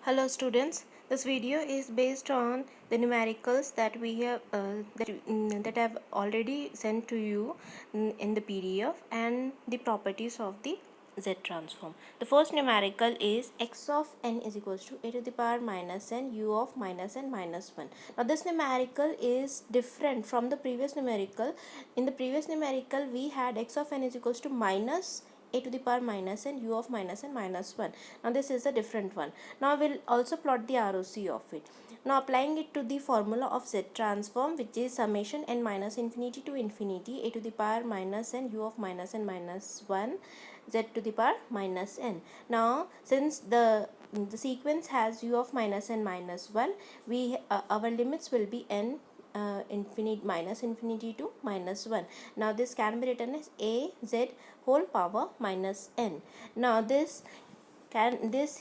Hello students, this video is based on the numericals that we have that I have already sent to you in the PDF and the properties of the Z transform. The first numerical is x of n is equals to a to the power minus n u of minus n minus 1. Now this numerical is different from the previous numerical. In the previous numerical we had x of n is equals to minus a to the power minus n u of minus n minus 1. Now this is a different one. Now we'll also plot the ROC of it. Now applying it to the formula of Z transform, which is summation n minus infinity to infinity a to the power minus n u of minus n minus 1 z to the power minus n. Now since the sequence has u of minus n minus 1, we our limits will be n infinite minus infinity to minus 1. Now this can be written as a z whole power minus n. Now this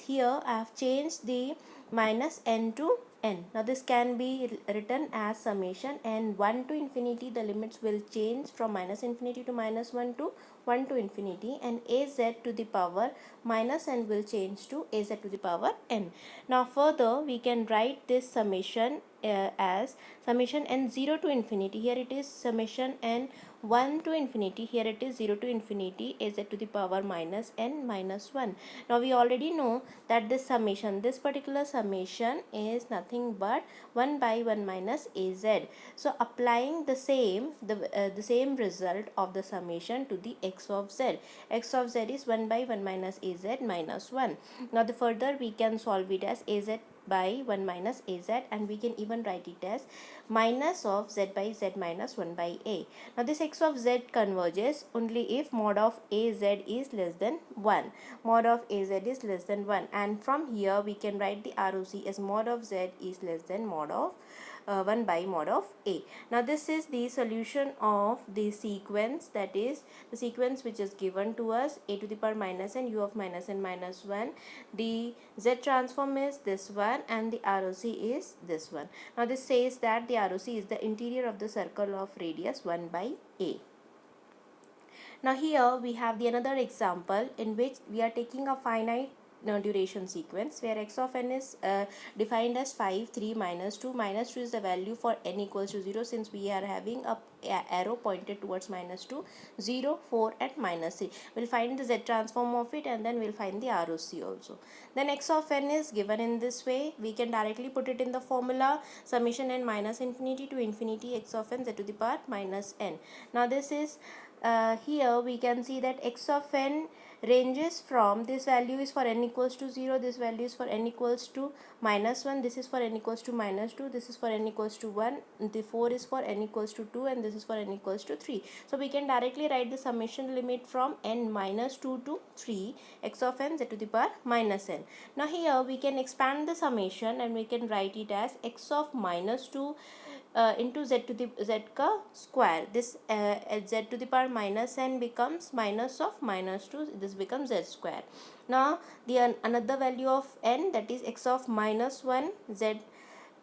here I have changed the minus n to n. Now this can be written as summation n 1 to infinity. The limits will change from minus infinity to minus 1 to 1 to infinity, and az to the power minus n will change to az to the power n. Now further we can write this summation as summation n 0 to infinity. Here it is summation n 1 to infinity. Here it is 0 to infinity az to the power minus n minus 1. Now we already know that this particular summation is nothing but 1 by 1 minus az. So applying the same result of the summation to the x of z. X of z is 1 by 1 minus az minus 1. Now the further we can solve it as az by 1 minus az, and we can even write it as minus of z by z minus 1 by a. Now this x of z converges only if mod of az is less than 1. Mod of az is less than 1, and from here we can write the ROC as mod of z is less than mod of 1 by mod of a. Now this is the solution of the sequence, that is the sequence which is given to us a to the power minus n u of minus n minus 1. The Z transform is this one and the ROC is this one. Now this says that the ROC is the interior of the circle of radius 1 by a. Now here we have the another example in which we are taking a finite duration sequence where x of n is defined as 5, 3, minus 2. Minus 2 is the value for n equals to 0, since we are having a arrow pointed towards minus 2, 0, 4 and minus 3. We'll find the Z transform of it and then we'll find the ROC also. Then x of n is given in this way. We can directly put it in the formula summation n minus infinity to infinity x of n z to the power minus n. Now this is here we can see that x of n ranges from, this value is for n equals to 0, this value is for n equals to minus 1, this is for n equals to minus 2, this is for n equals to 1, the 4 is for n equals to 2, and this is for n equals to 3. So we can directly write the summation limit from n minus 2 to 3 x of n z to the power minus n. Now here we can expand the summation and we can write it as x of minus 2 into z to the z ka square. This z to the power minus n becomes minus of minus 2, this becomes z square. Now the another value of n, that is x of minus 1 z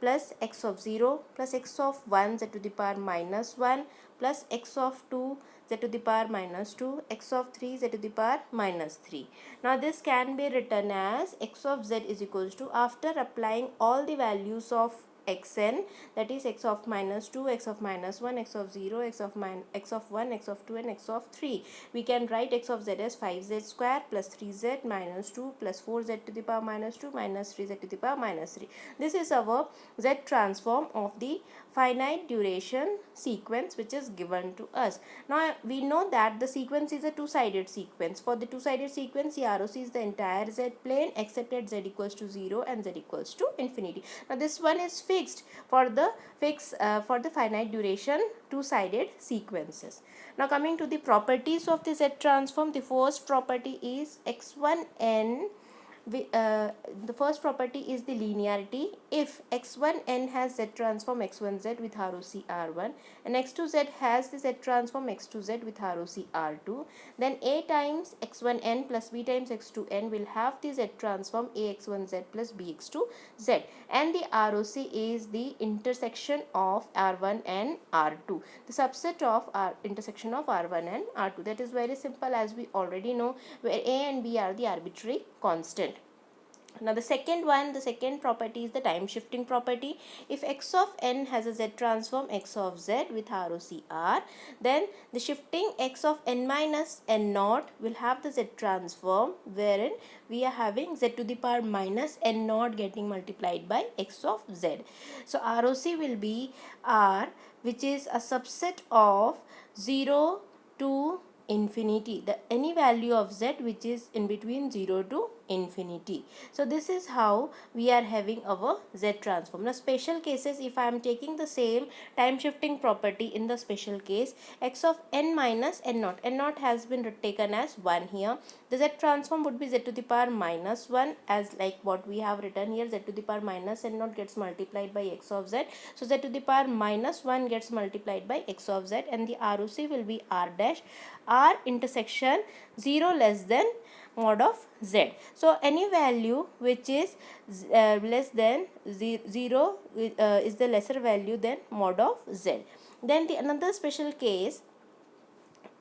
plus x of 0 plus x of 1 z to the power minus 1 plus x of 2 z to the power minus 2, x of 3 z to the power minus 3. Now this can be written as x of z is equals to, after applying all the values of xn, that is x of minus 2, x of minus 1, x of 0, x of 1, x of 2 and x of 3. We can write x of z as 5z square plus 3z minus 2 plus 4z to the power minus 2 minus 3z to the power minus 3. This is our Z transform of the finite duration sequence which is given to us. Now we know that the sequence is a two-sided sequence. For the two-sided sequence, the ROC is the entire Z plane except at z equals to 0 and z equals to infinity. Now this one is fixed for the finite duration two-sided sequences. Now coming to the properties of the Z transform, the first property is x1n. The first property is the linearity. If x1n has Z transform x1z with ROC R1 and x2z has the Z transform x2z with ROC R2, then A times x1n plus B times x2n will have the Z transform ax1z plus bx2z, and the ROC is the intersection of R1 and R2, the subset of intersection of R1 and R2. That is very simple, as we already know, where A and B are the arbitrary constant. Now the second property is the time shifting property. If x of n has a z transform x of z with ROC R, then the shifting x of n minus n naught will have the z transform, wherein we are having z to the power minus n naught getting multiplied by x of z. So ROC will be R, which is a subset of 0 to infinity, the any value of z which is in between 0 to infinity. So this is how we are having our z transform. Now special cases, if I am taking the same time shifting property in the special case, x of n minus n naught has been taken as 1 here. The z transform would be z to the power minus 1, as like what we have written here, z to the power minus n naught gets multiplied by x of z. So z to the power minus 1 gets multiplied by x of z, and the ROC will be R dash R intersection 0 less than mod of z. So any value which is less than 0 is the lesser value than mod of z. Then the another special case,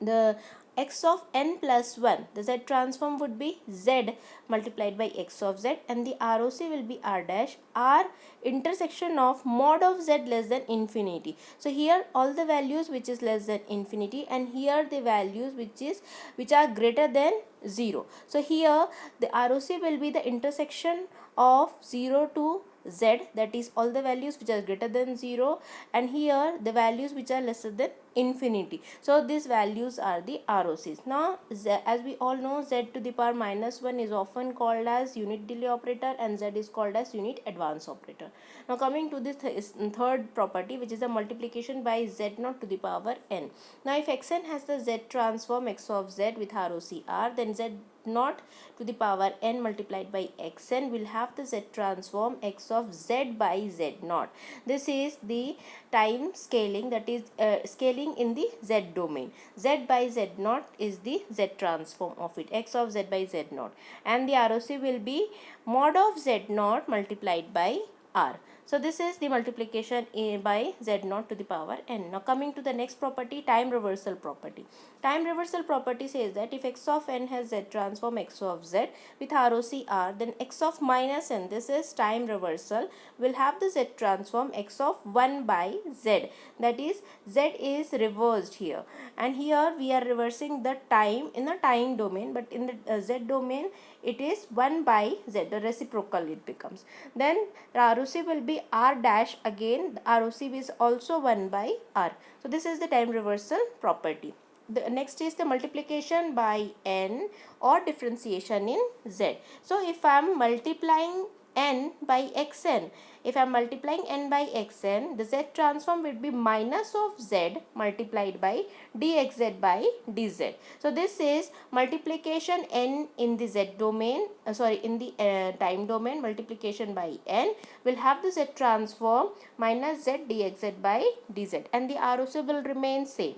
the x of n plus 1, the z transform would be z multiplied by x of z, and the ROC will be R dash R intersection of mod of z less than infinity. So here all the values which is less than infinity, and here the values which are greater than 0. So here the ROC will be the intersection of 0 to z, that is all the values which are greater than 0, and here the values which are lesser than infinity. So these values are the ROCs. Now as we all know, z to the power minus 1 is often called as unit delay operator, and z is called as unit advance operator. Now coming to this third property, which is the multiplication by z naught to the power n. Now if xn has the z transform x of z with ROC R, then z naught to the power n multiplied by xn will have the z transform x of z by z naught. This is the time scaling, that is scaling in the z domain. Z by z naught is the z transform of it, x of z by z naught, and the ROC will be mod of z naught multiplied by R. So this is the multiplication by z naught to the power n. Now coming to the next property, time reversal property. Time reversal property says that if x of n has z transform x of z with ROC R, then x of minus n, this is time reversal, will have the z transform x of 1 by z. That is, z is reversed here, and here we are reversing the time in the time domain, but in the z domain it is 1 by z, the reciprocal it becomes. Then ROC will be R dash, again the ROC is also 1 by R. So this is the time reversal property. The next is the multiplication by n or differentiation in z. So if I am multiplying n by xn, if I am multiplying n by xn, the z transform will be minus of z multiplied by dxz by dz. So this is multiplication n in the z domain, in the time domain, multiplication by n will have the z transform minus z dxz by dz, and the ROC will remain same.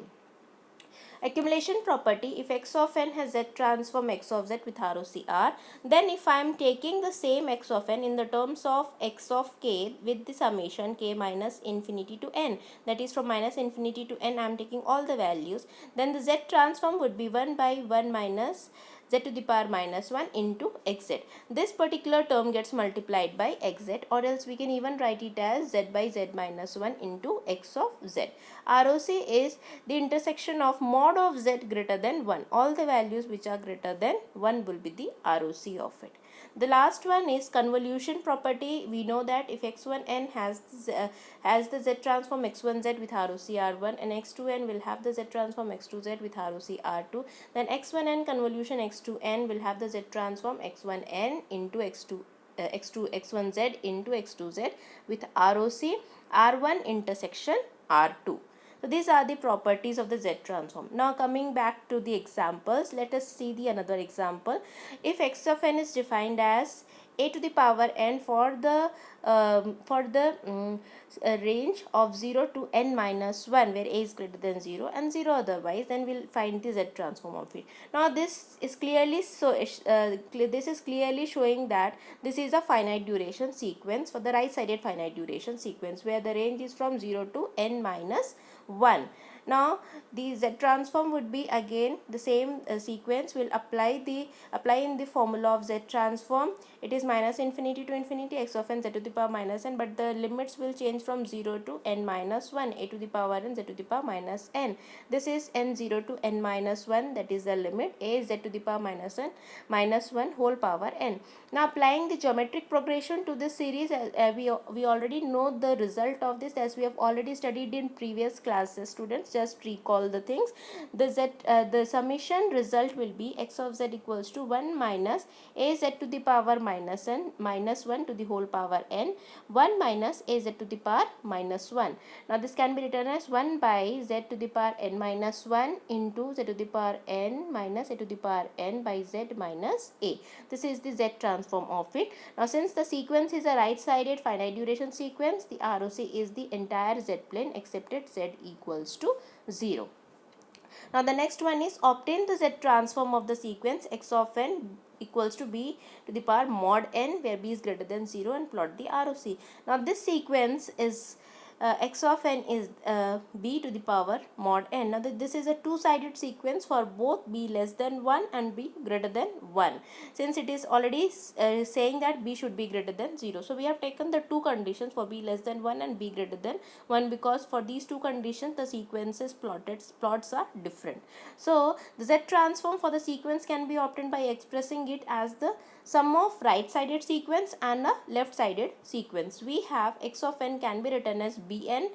Accumulation property, if x of n has z transform x of z with ROC R, then if I am taking the same x of n in the terms of x of k with the summation k minus infinity to n, that is from minus infinity to n I am taking all the values, then the z transform would be 1 by 1 minus z to the power minus 1 into xz. This particular term gets multiplied by xz, or else we can even write it as z by z minus 1 into x of z. ROC is the intersection of mod of z greater than 1. All the values which are greater than 1 will be the ROC of it. The last one is convolution property. We know that if x1n has the z transform x1z with ROC R1, and x2n will have the z transform x2z with ROC R2, then x1n convolution x2n will have the z transform x1n into x1z into x2z with ROC R1 intersection R2. So these are the properties of the Z transform. Now coming back to the examples, let us see the another example. If x of n is defined as a to the power n for the range of 0 to n minus 1, where a is greater than 0 and 0 otherwise, then we'll find the Z transform of it. Now this is clearly showing that this is a finite duration sequence, for the right sided finite duration sequence, where the range is from 0 to n minus 1. Now the Z transform would be again the same sequence. Will apply in the formula of Z transform. It is minus infinity to infinity x of n z to the power minus n, but the limits will change from 0 to n minus 1, a to the power n z to the power minus n. This is n0 to n minus 1, that is the limit. A is z to the power minus n minus 1 whole power n. Now applying the geometric progression to this series, we already know the result of this, as we have already studied in previous classes. Students, just recall the things. The summation result will be x of z equals to 1 minus a z to the power minus n minus 1 to the whole power n, 1 minus a z to the power minus 1. Now this can be written as 1 by z to the power n minus 1 into z to the power n minus a to the power n by z minus a. This is the Z transform of it. Now since the sequence is a right-sided finite duration sequence, the ROC is the entire Z plane except at Z equals to 0. Now the next one is obtain the Z transform of the sequence x of n equals to b to the power mod n, where b is greater than 0, and plot the ROC. Now this sequence is x of n is b to the power mod n. Now this is a two-sided sequence for both b less than 1 and b greater than 1. Since it is already saying that b should be greater than 0. So we have taken the two conditions for b less than 1 and b greater than 1, because for these two conditions the sequences plots are different. So the Z transform for the sequence can be obtained by expressing it as the sum of right-sided sequence and a left-sided sequence. We have x of n can be written as bn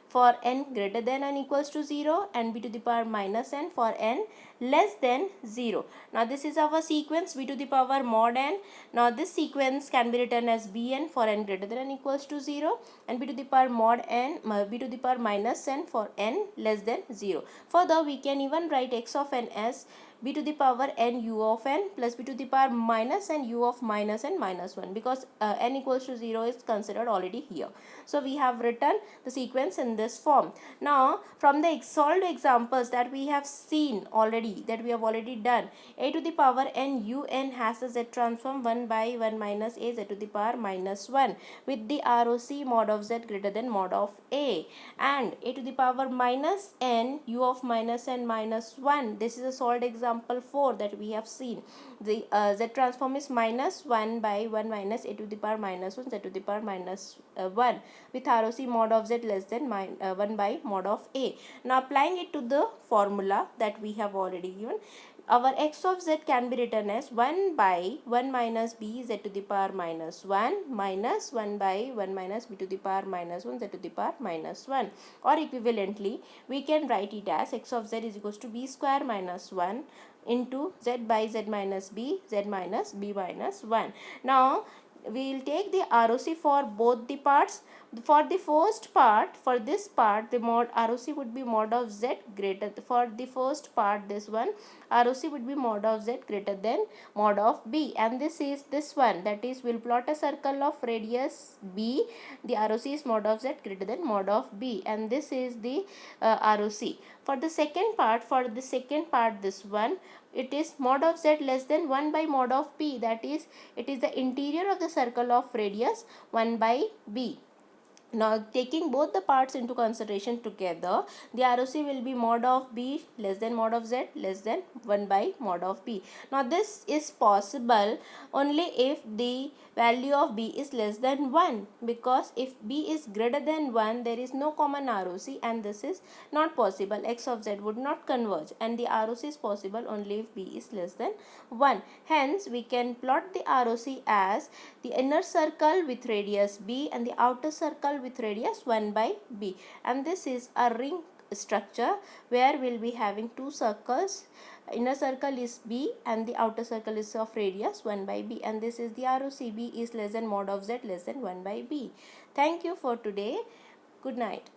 for n greater than and equals to 0, and b to the power minus n for n less than 0. Now this is our sequence b to the power mod n. Now this sequence can be written as bn for n greater than and equals to 0, and b to the power mod n, b to the power minus n for n less than 0. Further, we can even write x of n as b to the power n u of n plus b to the power minus n u of minus n minus 1, because n equals to 0 is considered already here. So we have written the sequence in this form. Now from the solved examples that we have seen already, that we have already done, a to the power n u n has a Z transform 1 by 1 minus a z to the power minus 1 with the ROC mod of z greater than mod of a, and a to the power minus n u of minus n minus 1. This is a solved example 4 that we have seen. The Z transform is minus 1 by 1 minus a to the power minus 1 z to the power minus 1 with ROC mod of z less than 1 by mod of a. Now applying it to the formula that we have already given, our x of z can be written as 1 by 1 minus b z to the power minus 1 minus 1 by 1 minus b to the power minus 1 z to the power minus 1, or equivalently we can write it as x of z is equals to b square minus 1 into z by z minus b, z minus b minus 1. Now we will take the ROC for both the parts. For the first part, for this part, the mod ROC would be mod of z greater, for the first part, this one, ROC would be mod of z greater than mod of b, and this is this one, that is, we'll plot a circle of radius b. The ROC is mod of z greater than mod of b, and this is the ROC. For the second part, this one, it is mod of z less than 1 by mod of b, that is, it is the interior of the circle of radius 1 by b. Now taking both the parts into consideration together, the ROC will be mod of b less than mod of z less than 1 by mod of b. Now this is possible only if the value of b is less than 1, because if b is greater than 1 there is no common ROC, and this is not possible. X of z would not converge, and the ROC is possible only if b is less than 1. Hence we can plot the ROC as the inner circle with radius b and the outer circle with radius 1 by b, and this is a ring structure where we'll be having two circles. Inner circle is b and the outer circle is of radius 1 by b, and this is the ROC. B is less than mod of z less than 1 by b. Thank you for today. Good night.